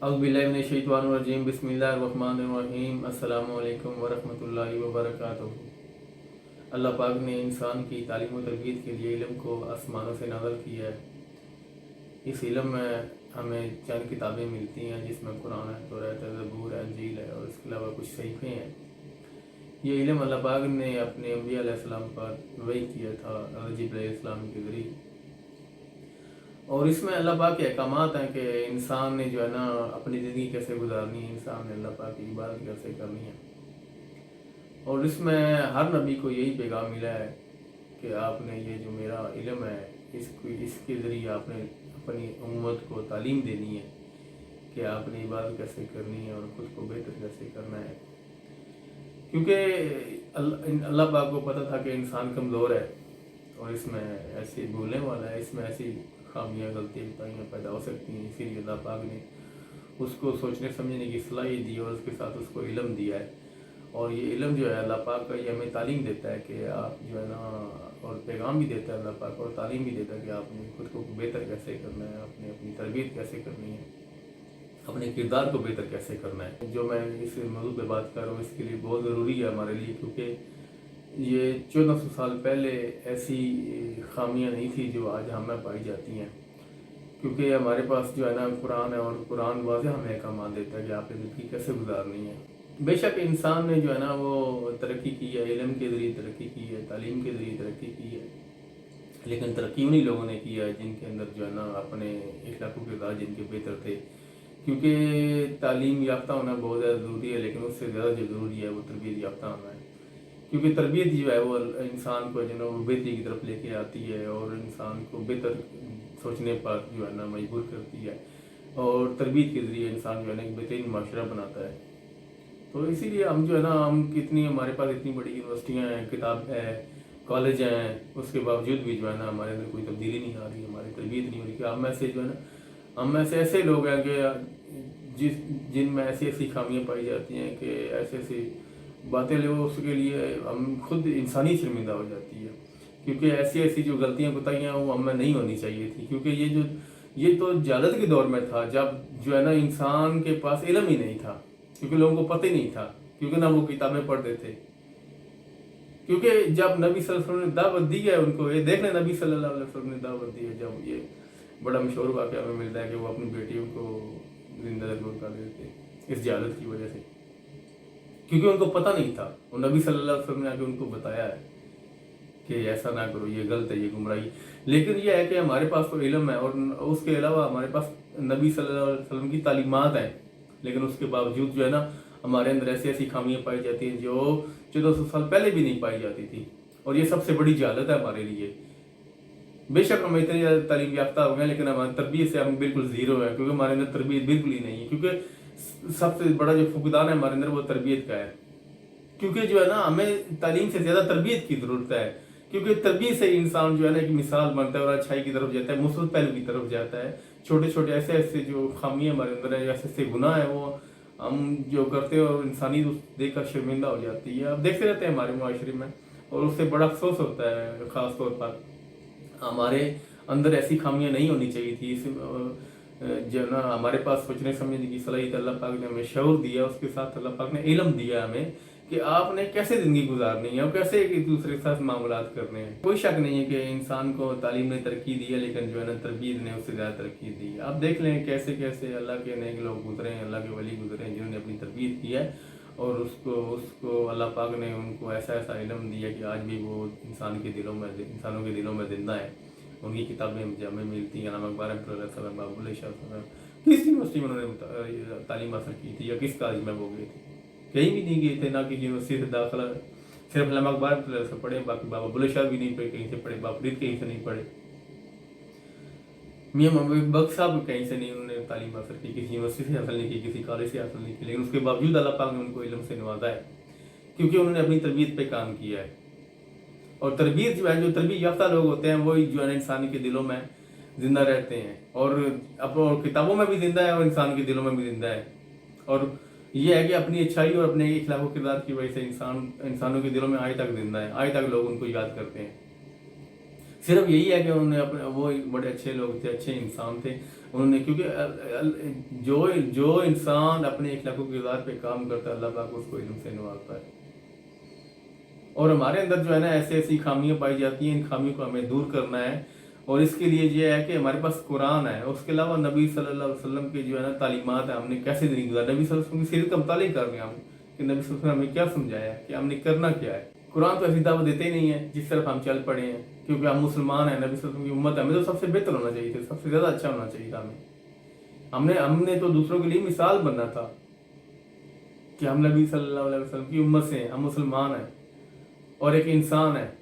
औज़ुबिल्लाहिमिनश्शैतानिर्रजीम बिस्मिल्लाहिर्रहमानिर्रहीम अस्सलामु अलैकुम वरहमतुल्लाहि वबरकातुहू। अल्लाह पाक ने इंसान की तालीम व तरबियत के लिए इल्म को आसमानों से नाज़िल किया है। इस इल्म में हमें चंद किताबें मिलती हैं जिसमें कुरान है, तौरात है, ज़बूर है, इंजील है और इसके अलावा कुछ सहीफ़े हैं। ये इल्म अल्लाह पाक ने अपने अंबिया अलैहिस्सलाम पर वही किया था जिब्रील अलैहिस्सलाम के ज़रिए, और इसमें अल्लाह पाक के अहकामात हैं कि इंसान ने जो है ना अपनी ज़िंदगी कैसे गुजारनी है, इंसान ने अल्लाह पाक की इबादत कैसे करनी है। और इसमें हर नबी को यही पैगाम मिला है कि आपने ये जो मेरा इल्म है इसके ज़रिए आपने अपनी उम्मत को तालीम देनी है कि आपने इबादत कैसे करनी है और ख़ुद को बेहतर कैसे करना है। क्योंकि अल्लाह पाक को पता था कि इंसान कमज़ोर है और इसमें ऐसे भूलने वाला है, इसमें ऐसी खामियाँ गलतियाँ कोताहियाँ पैदा हो सकती हैं। इसीलिए अल्लाह पाक ने उसको सोचने समझने की सलाहियत दी और उसके साथ उसको इल्म दिया है। और ये इल्म जो है अल्लाह पाक का, ये हमें तालीम देता है कि आप जो है ना, और पैगाम भी देता है अल्लाह पाक और तालीम भी देता है कि आपने खुद को बेहतर कैसे करना है, आपने अपनी तरबियत कैसे करनी है, अपने किरदार को बेहतर कैसे करना है। जो मैं इस मौजू पे बात कर रहा हूँ इसके लिए बहुत ज़रूरी है हमारे लिए, क्योंकि ये 1400 साल पहले ऐसी खामियां नहीं थी जो आज हमें पाई जाती हैं। क्योंकि हमारे पास जो है ना कुरान है और कुरान वाज़ेह हमें अहकाम देता है कि आपने ज़िंदगी कैसे गुजारनी है। बेशक इंसान ने जो है ना वो तरक्की की है, इल्म के ज़रिए तरक्की की है, तालीम के ज़रिए तरक्की की है, लेकिन तरक्की उन्हीं लोगों ने की है जिनके अंदर जो है ना अपने इखलाक़ व किरदार जिनके बेहतर थे। क्योंकि तालीम याफ्ता होना बहुत ज़्यादा ज़रूरी है, लेकिन उससे ज़्यादा जो ज़रूरी है वो तरबियत याफ्ता होना है। क्योंकि तरबियत जो है वो इंसान को जो है ना वो बेहतरी की तरफ लेके आती है और इंसान को बेहतर सोचने पर जो है ना मजबूर करती है, और तरबियत के ज़रिए इंसान जो है ना एक बेहतरीन माशरा बनाता है। तो इसीलिए हम जो है ना, हम कितनी हमारे पास इतनी बड़ी यूनिवर्सिटियाँ हैं, किताब है, कॉलेज हैं, उसके बावजूद भी जो है ना हमारे अंदर कोई तब्दीली नहीं आ रही, हमारी तरबियत नहीं हो रही। कि हम में से जो है ना, हम में से ऐसे लोग हैं कि जिनमें ऐसी ऐसी खामियाँ पाई जाती हैं कि ऐसी ऐसी बातें लोग उसके लिए हम खुद इंसानी शर्मिंदा हो जाती है। क्योंकि ऐसी ऐसी जो गलतियाँ कोताहियाँ वो हमें नहीं होनी चाहिए थी। क्योंकि ये तो जहालत के दौर में था, जब जो है ना इंसान के पास इल्म ही नहीं था, क्योंकि लोगों को पता ही नहीं था, क्योंकि ना वो किताबें पढ़ते थे। क्योंकि जब नबी सल्लल्लाहु अलैहि वसल्लम ने दावत दी है उनको, ये देख लें नबी सल्लल्लाहु अलैहि वसल्लम ने दावत दी है, जब ये बड़ा मशहूर वाक़या हमें मिलता है कि वो अपनी बेटियों को जिंदा जरूर कर देते इस जहालत की वजह से, क्योंकि उनको पता नहीं था। और नबी सल्लल्लाहु अलैहि वसल्लम ने आके उनको बताया है कि ऐसा ना करो, ये गलत है, ये गुमराही। लेकिन ये है कि हमारे पास तो इल्म है और उसके अलावा हमारे पास नबी सल्लल्लाहु अलैहि वसल्लम की तालीमात हैं, लेकिन उसके बावजूद जो है ना हमारे अंदर ऐसी ऐसी खामियां पाई जाती हैं जो 1400 साल पहले भी नहीं पाई जाती थी। और ये सबसे बड़ी जहालत है हमारे लिए। बेशक हम इतने ज़्यादा तालीम याफ्ता हो गए, लेकिन हमारी तरबियत से हम बिल्कुल ज़ीरो है, क्योंकि हमारे अंदर तरबियत बिल्कुल ही नहीं है। क्योंकि सबसे बड़ा जो फुकदान है हमारे अंदर वो तरबियत का है। क्योंकि जो है ना हमें तालीम से ज़्यादा तरबियत की ज़रूरत है, क्योंकि तरबियत से इंसान जो है ना एक मिसाल बनता है और अच्छाई की तरफ जाता है, मुस्बत पहलू की तरफ जाता है। छोटे छोटे ऐसे ऐसे जो खामियां हमारे अंदर है, ऐसे ऐसे गुनाह है, वो हम जो करते हैं और इंसानी देख कर शर्मिंदा हो जाती है। अब देखते रहते हैं हमारे मुआशरे में, और उससे बड़ा अफसोस होता है। ख़ास तौर पर हमारे अंदर ऐसी खामियां नहीं होनी चाहिए थी। जो ना हमारे पास सोचने समझने की सलाहियत अल्लाह पाक ने हमें शऊर दिया, उसके साथ अल्लाह पाक ने इल्म दिया हमें कि आपने कैसे ज़िंदगी गुजारनी है और कैसे एक दूसरे के साथ मामलात करने हैं। कोई शक नहीं है कि इंसान को तालीम ने तरक्की दी है, लेकिन जो है ना तरबियत ने उससे ज़्यादा तरक्की दी है। आप देख लें कैसे कैसे अल्लाह के नेक लोग गुजरे हैं, अल्लाह के वली गुजरे हैं जिन्होंने अपनी तरबियत की है, और उसको अल्लाह पाक ने उनको ऐसा ऐसा इल्म दिया कि आज भी वो इंसानों के दिलों में जिंदा है। उनकी किताबें हमें मिलती हैं। अल्लामा इकबाल बाबुल शाह किस यूनिवर्सिटी में उन्होंने तालीम हासिल की थी या किस कॉलेज में वो गए थे? कहीं भी नहीं गए थे, ना कि यूनिवर्सिटी से दाखिला। सिर्फ अल्लामा इकबाल से पढ़े, बाकी बाबा बुल्ले शाह भी नहीं पढ़े, कहीं से पढ़े, बाबा फरीद कहीं से नहीं पढ़े, मियाँ मोहम्मद बख्श साहब कहीं से नहीं उन्होंने तालीम हासिल की, किसी यूनिवर्सिटी से हासिल नहीं की, किसी कॉलेज से हासिल नहीं की। लेकिन उसके बावजूद अल्लाह पाक ने उनको इल्म से नवाजा है, क्योंकि उन्होंने अपनी तरबियत पे काम किया है। और तरबियत जो है, जो तरबियत याफ्ता लोग होते हैं वही जो है इंसान के दिलों में जिंदा रहते हैं, और अब किताबों में भी जिंदा है और इंसान के दिलों में भी जिंदा है। और ये है कि अपनी अच्छाई और अपने इखलाक व किरदार की वजह से इंसानों के दिलों में आज तक जिंदा है, आज तक लोग उनको याद करते हैं। सिर्फ यही है कि उन्होंने अपने, वो एक बड़े अच्छे लोग थे, अच्छे इंसान थे उन्होंने, क्योंकि जो जो इंसान अपने इखलाकों के किरदार पे काम करता है, अल्लाह पाक उसको इल्म से नवाजता है। और हमारे अंदर जो है ना ऐसी ऐसी खामियां पाई जाती हैं, इन खामियों को हमें दूर करना है। और इसके लिए ये है कि हमारे पास कुरान है, उसके अलावा नबी सल्लल्लाहु अलैहि वसल्लम की जो है ना तालीमात है, हमने कैसे ज़िंदगी गुजारी, नबी सल्लल्लाहु अलैहि वसल्लम की सीरत का मुतालिक कर रहे हैं हम कि नबी सल्लल्लाहु अलैहि वसल्लम ने हमें क्या समझाया कि हमने करना क्या है। कुरान तो ऐसी दावत देते ही नहीं है जिस तरफ हम चल पड़े हैं, क्योंकि हम मुसलमान हैं, नबी सल्लल्लाहु अलैहि वसल्लम की उम्मत है, हमें तो सबसे बेहतर होना चाहिए था, सबसे ज़्यादा अच्छा होना चाहिए था हमें। हमने हमने तो दूसरों के लिए मिसाल बनना था कि हम नबी सल्लल्लाहु अलैहि वसल्लम की उम्मत से हैं, हम मुसलमान हैं और एक इंसान है।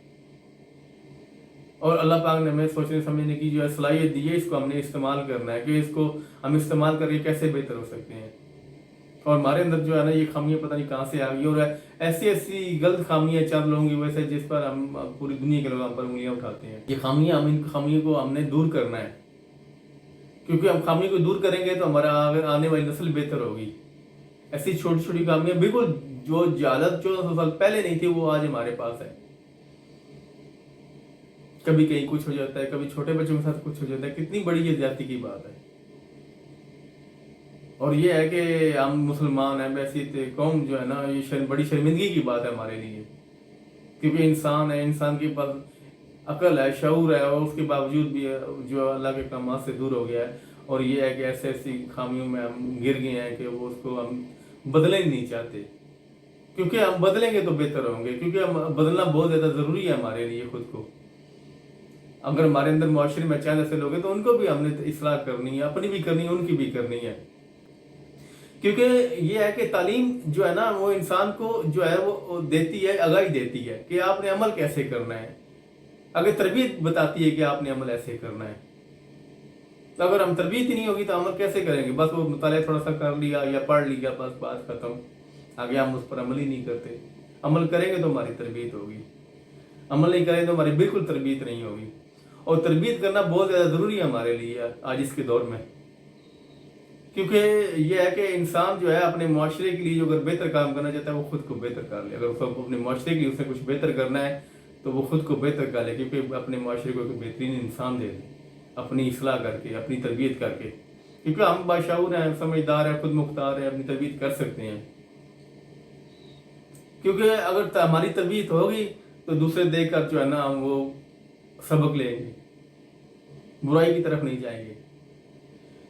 और अल्लाह पाक ने हमें सोचने समझने की जो है सलाहियत दी है, इसको हमने इस्तेमाल करना है कि इसको हम इस्तेमाल करके कैसे बेहतर हो सकते हैं। और हमारे अंदर जो है ना ये खामियां पता नहीं कहाँ से आ गई, और ऐसी ऐसी गलत खामियां चंद लोगों की वजह से जिस पर हम पूरी दुनिया के लोग हम पर उंगलियां उठाते हैं। ये खामियां, हम इन खामियों को हमने दूर करना है, क्योंकि हम खामियों को दूर करेंगे तो हमारा आने वाली नस्ल बेहतर होगी। ऐसी छोटी छोटी खामियां बिल्कुल जो जहालत 1400 साल पहले नहीं थी वो आज हमारे पास है। कभी कहीं कुछ हो जाता है, कभी छोटे बच्चों के साथ कुछ हो जाता है, कितनी बड़ी ये ज्यादती की बात है। और ये है कि हम मुसलमान हैं, वैसी कौम जो है ना, ये बड़ी शर्मिंदगी की बात है हमारे लिए, क्योंकि इंसान है, इंसान के पास अकल है, शऊर है, और उसके बावजूद भी जो अल्लाह के काम से दूर हो गया है। और ये है कि ऐसे ऐसी खामियों में हम गिर गए हैं कि वो उसको हम बदलना ही नहीं चाहते, क्योंकि हम बदलेंगे तो बेहतर होंगे, क्योंकि हम बदलना बहुत ज़्यादा ज़रूरी है हमारे लिए खुद को। अगर हमारे अंदर मुआशरे में चंद ऐसे लोग हैं तो उनको भी हमने इस्लाह करनी है, अपनी भी करनी है, उनकी भी करनी है। क्योंकि ये है कि तालीम जो है ना वो इंसान को जो है वो देती है, आगाही देती है कि आपने अमल कैसे करना है। अगर तरबियत बताती है कि आपने अमल ऐसे करना है, तो अगर हम तरबियत ही नहीं होगी तो अमल कैसे करेंगे? बस वो मुताला थोड़ा सा कर लिया या पढ़ लिया, बस बात खत्म, आगे हम उस पर अमल ही नहीं करते। अमल करेंगे तो हमारी तरबियत होगी, अमल नहीं करेंगे तो हमारी बिल्कुल तरबियत नहीं होगी। और तरबियत करना बहुत ज़्यादा ज़रूरी है हमारे लिए आज इसके दौर में, क्योंकि ये है कि इंसान जो है अपने मुआशरे के लिए जो अगर बेहतर काम करना चाहता है वो खुद को बेहतर कर ले। अगर उसको अपने मुआशरे के लिए उसने कुछ बेहतर करना है तो वो खुद को बेहतर कर ले, क्योंकि अपने मुआशरे को एक बेहतरीन इंसान दे दे अपनी इस्लाह करके, अपनी तरबियत करके। क्योंकि हम बाशऊर हैं, समझदार हैं, खुद मुख्तार हैं, अपनी तरबियत कर सकते हैं। क्योंकि अगर हमारी तरबियत होगी तो दूसरे देख कर जो है ना हम वो सबक लेंगे, बुराई की तरफ नहीं जाएंगे।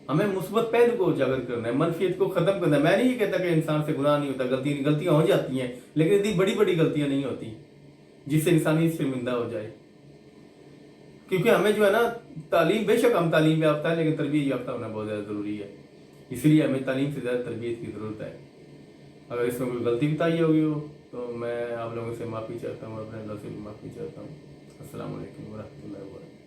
हमें मुस्बत पहलू को उजागर करना है, मनफियत को खत्म करना है। मैं नहीं ये कहता कि इंसान से गुनाह नहीं होता, गलतियां हो जाती हैं, लेकिन इतनी बड़ी बड़ी गलतियां नहीं होती जिससे इंसान शर्मिंदा हो जाए। क्योंकि हमें जो है ना तालीम, बेशक हम तालीम याफ्ता है लेकिन तरबियत याफ्ता होना बहुत ज़्यादा ज़रूरी है। इसलिए हमें तालीम से ज़्यादा तरबियत की ज़रूरत है। अगर इसमें कोई गलती बताई होगी हो तो मैं आप लोगों से माफ़ी चाहता हूँ, अपने अल्लाह से भी माफ़ी चाहता हूँ। अस्सलाम वालेकुम वरहमतुल्लाहि वबरकातुहू।